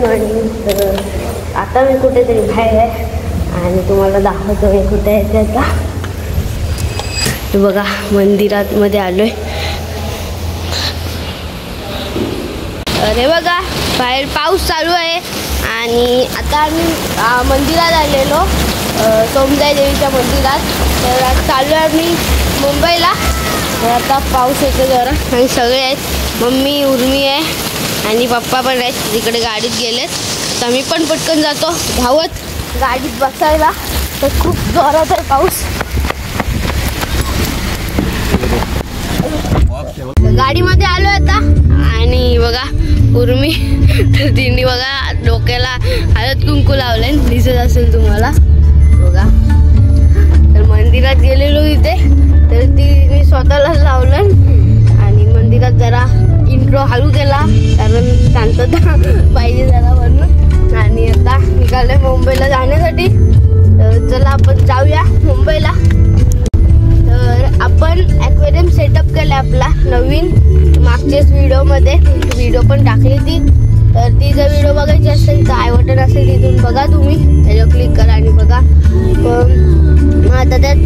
Morning. तर आता मी कुठेतरी बाहेर आहे आणि तुम्हाला दाखवतो मी कुठे आहे ते. आता बघा मंदिरात मध्ये आलोय. अरे बघा बाहेर पाऊस चालू आहे आणि आता आम्ही मंदिरात आलेलो, सोमदाई देवीच्या मंदिरात. तर आज चालू आहे आम्ही मुंबईला. तर आता पाऊस येतो जरा आणि सगळे आहेत. मम्मी उर्मी आहे आणि पप्पा पण आहेत, तिकडे गाडीत गेलेत. तर मी पण पटकन जातो धावत गाडीत बसायला. तर खूप जोरात आहे पाऊस. गाडीमध्ये आलो आता आणि बघा उर्मी तर तिने बघा डोक्याला हळद कुंकू लावलंय, दिसत असेल तुम्हाला बघा. तर मंदिरात गेलेलो तिथे, तर तिने स्वतःलाच लावलं आणि मंदिरात जरा इंट्रो हळू केला कारण शांतता पाहिजे जरा म्हणून. आणि आता निघाले मुंबईला जाण्यासाठी. तर चला आपण जाऊया मुंबईला. तर आपण ॲक्वेरियम सेटअप केला आपला नवीन, मागच्याच व्हिडिओ पण टाकली ती. तर ती जर व्हिडिओ बघायची असेल तर आय बटन असेल तिथून बघा तुम्ही, त्याच्यावर क्लिक करा आणि बघा. आता त्यात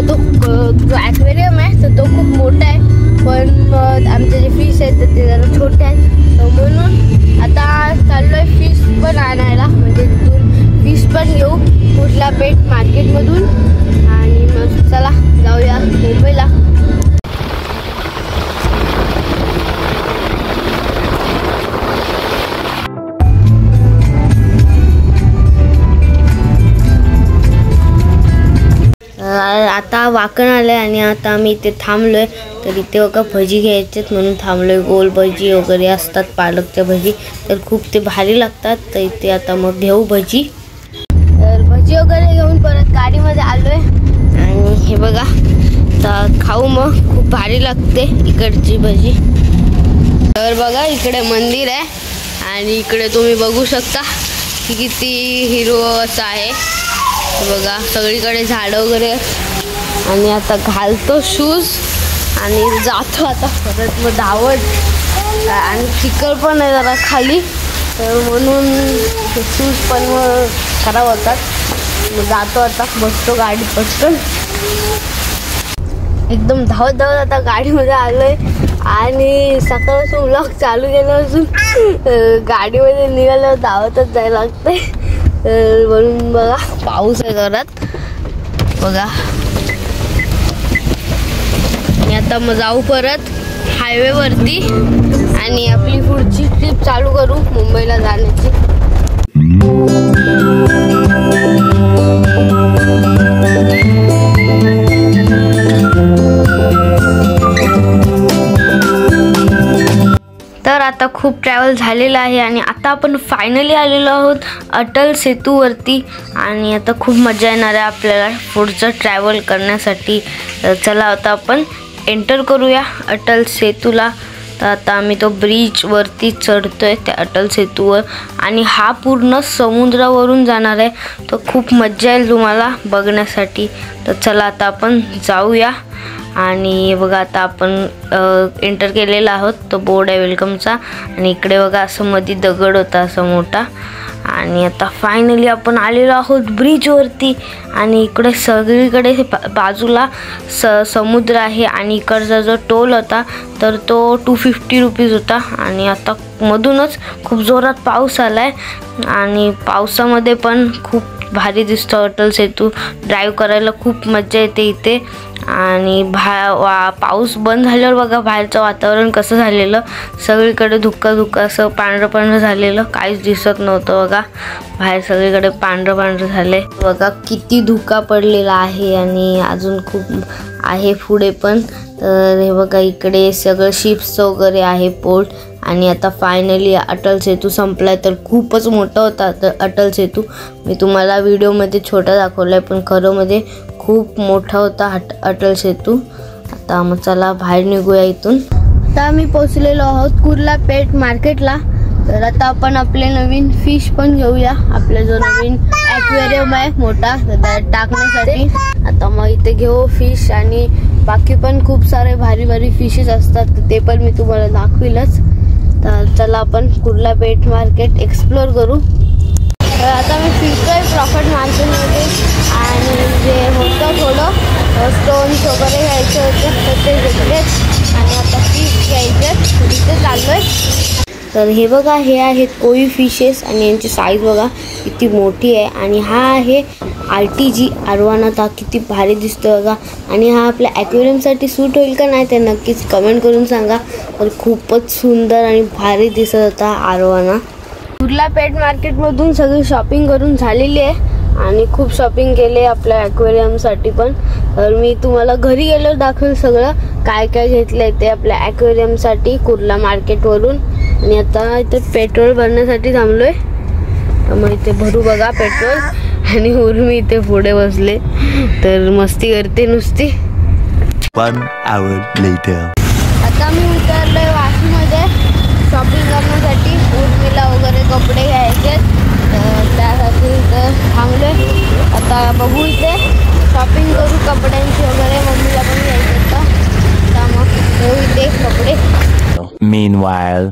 जो ॲक्वेरियम आहे तर तो खूप मोठा आहे, पण आमचे जे फिश आहेत तर ते जरा छोटे आहेत. तर म्हणून आता चाललो आहे फिश पण आणायला, म्हणजे तिथून फिश पण घेऊ कुठल्या पेट मार्केटमधून. आणि मग चला जाऊया मुंबईला. आता वाकण आलं आणि आता आम्ही इथे थांबलोय. तर इथे बघा भजी घ्यायचेत म्हणून थांबलोय. गोल भजी वगैरे असतात, पालकच्या भजी, तर खूप ते भारी लागतात. तर इथे आता मग घेऊ भजी. तर भजी वगैरे घेऊन परत गाडीमध्ये आलोय आणि हे बघा तर खाऊ, मग खूप भारी लागते इकडची भजी. तर बघा इकडे मंदिर आहे आणि इकडे तुम्ही बघू शकता की किती हिरवं असं आहे बघा. सगळीकडे झाडं वगैरे. आणि आता घालतो शूज आणि जातो आता परत मग धावत. आणि चिखल पण आहे जरा खाली, तर म्हणून शूज पण मग खराब होतात. मग जातो आता, बसतो गाडीत पटकन. एकदम धावत धावत आता गाडीमध्ये आलोय आणि सकाळपासून व्लॉग चालू केल्यापासून गाडीमध्ये निघाल्यावर धावतच जायला लागतंय. तर म्हणून बघा पाऊस आहे जोरात बघा. आणि आता मग जाऊ परत हायवेवरती आणि आपली पुढची ट्रिप चालू करू मुंबईला जाण्याची. तर आता खूप ट्रॅव्हल झालेलं आहे आणि आता आपण फायनली आलेलो आहोत अटल सेतूवरती. आणि आता खूप मजा येणार आहे आपल्याला पुढचं ट्रॅव्हल करण्यासाठी. चला आता आपण एंटर करूया अटल सेतूला. तर आता आम्ही तो ब्रिजवरती चढतोय त्या अटल सेतूवर आणि हा पूर्ण समुद्रावरून जाणार आहे. तर खूप मजा येईल तुम्हाला बघण्यासाठी. तर चला आता आपण जाऊया. आणि बघा आता आपण एंटर केलेला आहोत. तो बोर्ड आहे वेलकमचा आणि इकडे बघा असं मध्ये दगड होता असा मोठा. आणि आता फायनली आपण आलेलो आहोत ब्रिजवरती आणि इकडे सगळीकडे बाजूला समुद्र आहे. आणि इकडचा जो टोल होता तर तो 250 रुपीज होता. आणि आता मधूनच खूप जोरात पाऊस आला आहे आणि पावसामध्ये पण खूप भारी दिसतो अटल सेतू. ड्राईव्ह करायला खूप मजा येते इथे. आणि पाऊस बंद झाल्यावर बघा बाहेरचं वातावरण कसं झालेलं, सगळीकडे धुक्का धुक्का असं पांढरं पांढरं झालेलं, काहीच दिसत नव्हतं बघा. बाहेर सगळीकडे पांढरं पांढरं झालंय बघा. किती धुक्का पडलेला आहे आणि अजून खूप आहे पुढे पण. तर हे बघा इकडे सगळं शिप्स वगैरे आहे पोर्ट. आणि आता फायनली अटल सेतू संपलाय. तर खूपच मोठा होता अटल सेतू. मी तुम्हाला व्हिडिओमध्ये छोटा दाखवलाय पण खरं मध्ये खूप मोठा होता अटल सेतू. आता मग चला बाहेर निघूया इथून. आता आम्ही पोहोचलेलो आहोत कुर्ला पेट मार्केटला. तर आता आपण आपले नवीन फिश पण घेऊया. आपला जो नवीन ॲक्वेरियम आहे मोठा टाकण्यासाठी. आता मग इथे घेऊ फिश आणि बाकी पण खूप सारे भारी भारी फिशेस असतात, ते पण मी तुम्हाला दाखविलच. तर चला आपण कुर्ला पेठ मार्केट एक्सप्लोर करू। आता मी फिरतोय प्रॉफिट मार्केटमध्ये आणि जे होतं थोडं स्टोन्स वगैरे घ्यायचे होते तर ते घेतले आणि आता फिश घ्यायचे तिथे चाललोय। तर हे बघा, हे आहेत कोई फिशेस आणि यांची साईज बघा किती मोठी आहे। आणि हा आहे RTG अरवाना, ता किती भारी दिसतो बघा। आणि हा आपल्या ॲक्वेरियमसाठी सूट होईल का नाही ते नक्कीच कमेंट करून सांगा। तर खूपच सुंदर आणि भारी दिसत होता अरवाना। कुर्ला पेठ मार्केटमधून सगळी शॉपिंग करून झालेली आहे आणि खूप शॉपिंग केले आपल्या ॲक्वेरियमसाठी पण। तर मी तुम्हाला घरी गेल्यावर दाखवेल सगळं काय काय घेतलं आहे ते आपल्या ॲक्वेरियमसाठी कुर्ला मार्केटवरून। आणि आता इथे पेट्रोल भरण्यासाठी थांबलोय, तर मग इथे भरू बघा पेट्रोल। आणि उर्मी इथे पुढे बसले तर मस्ती करते नुसती। 1 hour later. आता मी उतरलोय वाशीमध्ये शॉपिंग करण्यासाठी, उर्मीला वगैरे कपडे घ्यायचे त्यासाठी इथं थांबलोय। आता बघू इथे शॉपिंग करू कपड्यांची वगैरे, मम्मीला पण घ्यायचे तर मग घेऊ इथे कपडे। Meanwhile.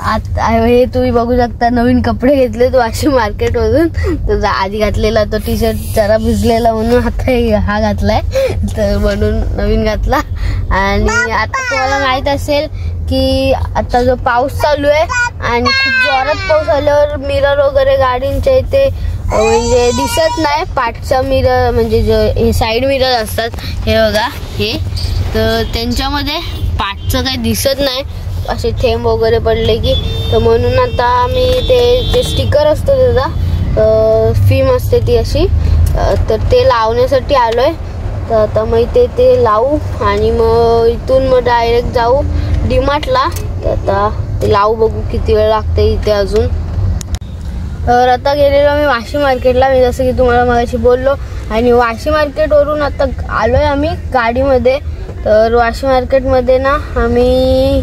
आता हे तुम्ही बघू शकता नवीन कपडे घेतले तो वाशी मार्केटमधून। तर आधी घातलेला तो टी शर्ट जरा भिजलेला म्हणून आता हा घातलाय, तर म्हणून नवीन घातला। आणि आता तुम्हाला माहित असेल की आता जो पाऊस चालू आहे आणि खूप जोरात पाऊस आल्यावर मिरर वगैरे गाडींच्या इथे म्हणजे दिसत नाही, पाठचा मिरर म्हणजे जे साईड मिरर असतात हे बघा हे, तर त्यांच्यामध्ये पाठचं काही दिसत नाही असे थेंब वगैरे पडले की। तर म्हणून आता मी ते जे स्टिकर असतं त्याचा फिल्म असते ती अशी, तर ते लावण्यासाठी आलोय। तर आता मग इथे ते लावू आणि मग इथून मग डायरेक्ट जाऊ डीमार्टला। तर आता ते लावू, बघू किती वेळ लागते इथे अजून। तर आता गेलेलो मी वाशी मार्केटला, मी जसं की तुम्हाला मगाशी बोललो। आणि वाशी मार्केटवरून आता आलोय आम्ही गाडीमध्ये। तर वाशी मार्केटमध्ये ना आम्ही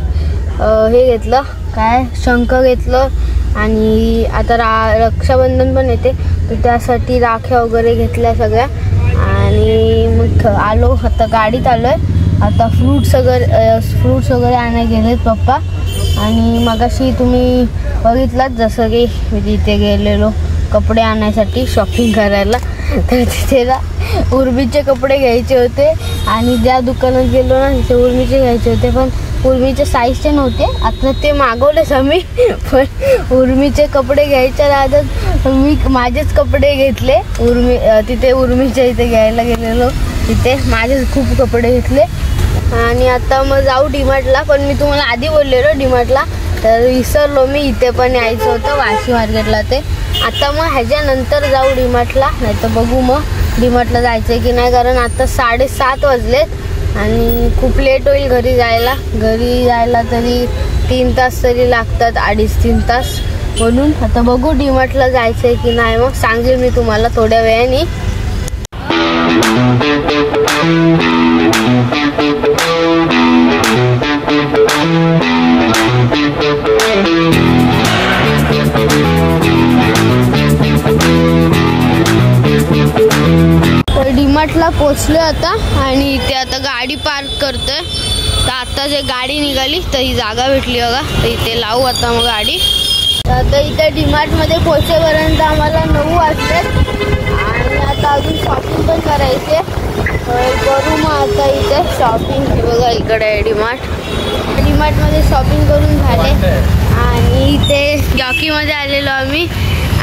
हे घेतलं काय शंख घेतलं आणि आता रक्षाबंधन पण येते तर त्यासाठी राख्या वगैरे घेतल्या सगळ्या। आणि मग आलो, आता गाडीत आलोय। आता फ्रूट्स वगैरे आणायला गेलेत पप्पा। आणि मगाशी तुम्ही बघितलात जसं की मी तिथे गेलेलो कपडे आणायसाठी शॉपिंग करायला, तर तिथे ना उर्मीचे कपडे घ्यायचे होते आणि ज्या दुकानात गेलो ना तिथे उर्मीचे घ्यायचे होते पण उर्मीचे साईजचे नव्हते। आता ते मागवलेच आम्ही, पण उर्मीचे कपडे घ्यायच्या नादात मी माझेच कपडे घेतले। तिथे उर्मीच्या इथे घ्यायला गेलेलो, तिथे माझेच खूप कपडे घेतले। आणि आता मग जाऊ डीमार्टला, पण मी तुम्हाला आधी बोललेलो डीमार्टला तर विसरलो मी, इथे पण यायचं होतं वाशी मार्केटला। ते आता मग ह्याच्यानंतर जाऊ डीमार्टला, नाही तर बघू मग डीमार्टला जायचं आहे की नाही, कारण आता 7:30 वाजलेत आणि खूप लेट होईल घरी जायला तरी 3 तास तरी लागतात, 2.5-3 तास। म्हणून आता बघू डीमार्टला जायचं आहे की नाही, मग सांगेल मी तुम्हाला थोड्या वेळाने। तर डीमार्टला पोचलो आता आणि इथे आता गाडी पार्क करतोय। तर आता जे गाडी निघाली तर ही जागा भेटली बघा, तर इथे लावू आता मग गाडी। तर आता इथे डीमार्टमध्ये पोहोचेपर्यंत आम्हाला 9 वाजलेत आणि आता अजून शॉपिंग पण करायचे, करू मग आता इथे शॉपिंग। हे बघा इकडे आहे डीमार्टमध्ये शॉपिंग करून झाले आणि इथे जॉकीमध्ये आलेलो आम्ही।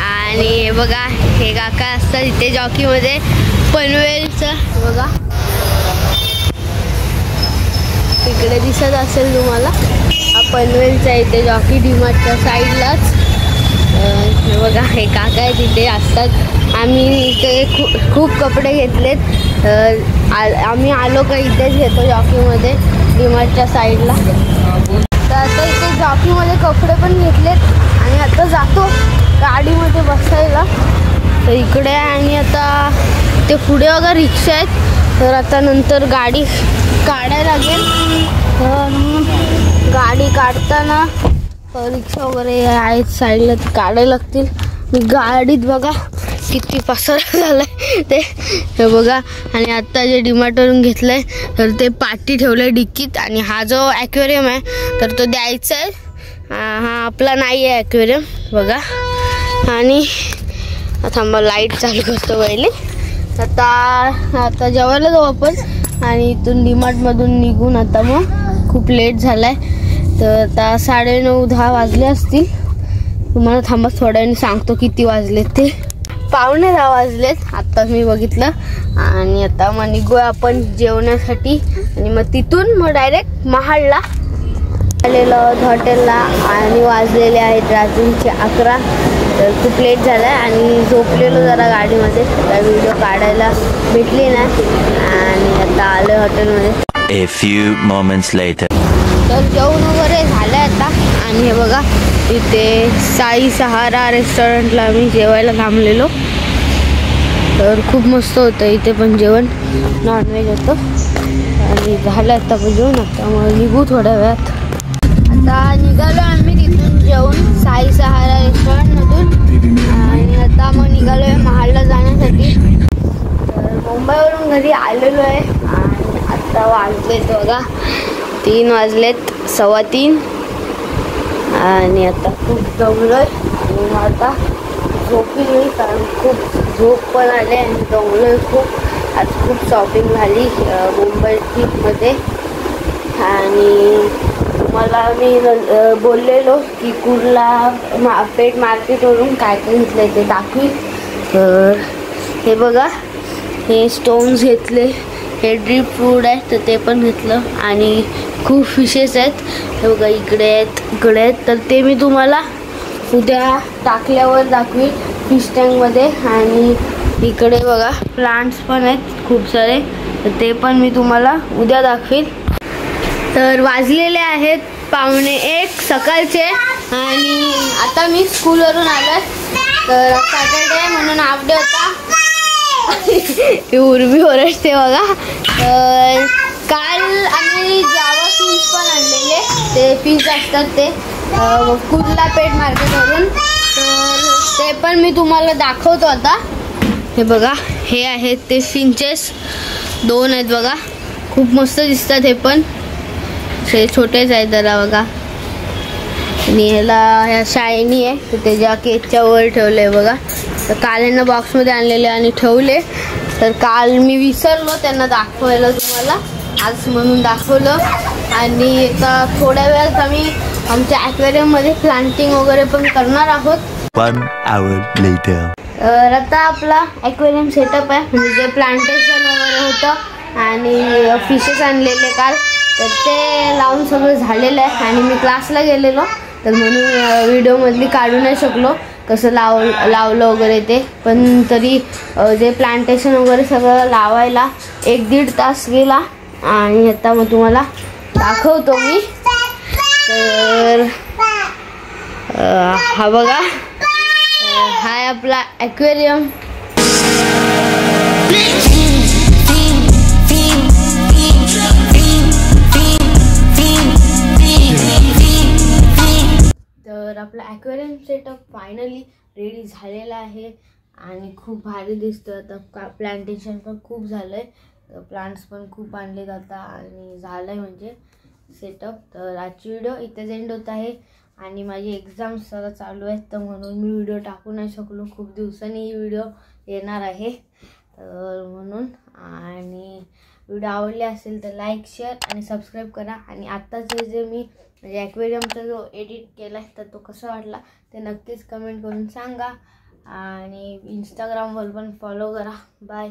आणि हे बघा हे काका असतात इथे जॉकीमध्ये पनवेलचं, बघा इकडे दिसत असेल तुम्हाला हा पनवेलचा इथे जॉकी डीमार्टच्या साईडलाच। हे बघा हे काका आहे तिथे असतात। आम्ही इथे खूप कपडे घेतलेत, आम्ही आलो का इथेच घेतो जॉकीमध्ये डीमार्टच्या साईडला। तर आता इथे जॉकीमध्ये कपडे पण घेतलेत आणि आता जातो गाडीमध्ये बसायला। तर इकडे आणि आता ते पुढे बघा रिक्षा आहेत, तर आता नंतर गाडी काढायला लागेल। तर गाडी काढताना रिक्षा वगैरे आहेत साईडला काढायला लागतील गाडीत बघा किती पसारा झालाय ते, हे बघा. आणि आता जे डीमार्टवरून घेतलंय तर ते पाटी ठेवलंय डिक्कीत. आणि हा जो ॲक्वेरियम आहे तर तो द्यायचा आहे. हा आपला नाही आहे ॲक्वेरियम बघा. आणि थांबा लाईट चालू करतो पहिले. आता जेवायला जाऊ आपण. आणि इथून डीमार्टमधून निघून आता मग खूप लेट झालाय, तर आता 9:30-10 वाजले असतील. तुम्हाला थांबा थोड्याने सांगतो किती वाजलेत ते. 9:15 वाजलेत आत्ता मी बघितलं. आणि आता मग निघूया आपण जेवण्यासाठी. आणि मग तिथून मग डायरेक्ट महाडला आलेलो हॉटेलला. आणि वाजलेले आहेत रात्रीचे 11. तर खूप लेट झाला आहे आणि झोपलेलो जरा गाडीमध्ये, काय व्हिडिओ काढायला भेटली नाही. आणि आता आलो हॉटेलमध्ये. A few moments later. तर जेवण वगैरे झालं आता. आणि हे बघा इथे साई सहारा रेस्टॉरंटला आम्ही जेवायला थांबलेलो. तर खूप मस्त होतं इथे पण जेवण, नॉनव्हेज होतं. आणि झालं आता पण जेवण. आता मग निघू थोड्या वेळात. आता निघालो आम्ही तिथून जेवून साई सहारा रेस्टॉरंटमधून. आणि आता मग निघालो आहे महाडला जाण्यासाठी. तर मुंबईवरून घरी आलेलो आहे. आणि आता वाजलेत बघा 3 वाजलेत, 3:15. आणि आता खूप दमलो आहे. आणि मग आता झोपी नाही, कारण खूप झोप पण आले आणि दमलो आहे खूप. आज खूप शॉपिंग झाली मुंबई ट्रिपमध्ये. आणि मला मी बोललेलो की कुर्ला पेठ मार्केटवरून काय काय घेतलं ते दाखवी. तर हे बघा हे स्टोन्स घेतले, हे ड्रीप फ्रूट आहे तर ते पण घेतलं. आणि खूप फिशेस आहेत, हे बघा इकडे आहेत. तर ते मी तुम्हाला उद्या टाकल्यावर दाखवी फिश टँकमध्ये. आणि इकडे बघा प्लांट्स पण आहेत खूप सारे, तर ते पण मी तुम्हाला उद्या दाखवील. तर वाजलेले आहेत 1:15 सकाळचे. आणि आता मी स्कूलवरून आलो. तर सॅटर्डे म्हणून हाफ डे होता. ती उर्मी ओरडते बघा. तर काल आम्ही जावा फिश पण आणलेले, ते फिश असतात ते कुर्ला पेठ मार्केटवरून. तर ते पण मी तुम्हाला दाखवतो आता. हे बघा हे आहेत ते फिंचेस, 2 आहेत बघा, खूप मस्त दिसतात. हे पण हे छोटेच आहेत जरा बघा. आणि ह्या शायनी आहे तर त्याच्या केकच्या वर ठेवलं आहे बघा. तर काल यांना बॉक्समध्ये आणलेले आणि ठेवले. तर काल मी विसरलो त्यांना दाखवायला तुम्हाला, आज म्हणून दाखवलं. आणि आता थोड्या वेळात आम्ही आमच्या ॲक्वेरियममध्ये प्लांटिंग वगैरे पण करणार आहोत. 1 hour later. तर आता आपला ॲक्वेरियम सेटअप आहे, म्हणजे जे प्लांटेशन वगैरे होतं आणि फिशेस आणलेले काल, तर ते लावून सगळं झालेलं आहे. आणि मी क्लासला गेलेलो तर म्हणून व्हिडिओमधली काढू नाही शकलो कसं लावलं वगैरे ते. पण तरी जे प्लांटेशन वगैरे सगळं लावायला 1-1.5 तास गेला. आणि आता मग तुम्हाला दाखवतो मी. तर हा बघा हा आहे आपला ॲक्वेरियम. तर आपला ॲक्वेरियम सेटअप फायनली रेडी झालेला आहे. आणि खूप भारी दिसतं. आता प्लांटेशन पण खूप झालं आहे, प्लांट्स पण खूप आणलेत आता. आणि झालं आहे म्हणजे सेटअप. तर आजची व्हिडिओ इथेच एंड होत आहे. आणि माझी एक्झाम्स जरा चालू आहेत तर म्हणून मी व्हिडिओ टाकू नाही शकलो. खूप दिवसांनी ही व्हिडिओ येणार आहे तर म्हणून. आणि व्हिडिओ आवडले असेल तर लाईक, शेअर आणि सबस्क्राईब करा. आणि आत्ताचे जे मी म्हणजे ॲक्वेरियमचा जो एडिट केला आहे तर तो कसा वाटला ते नक्कीच कमेंट करून सांगा. आणि इंस्टाग्रामवर पण फॉलो करा. बाय.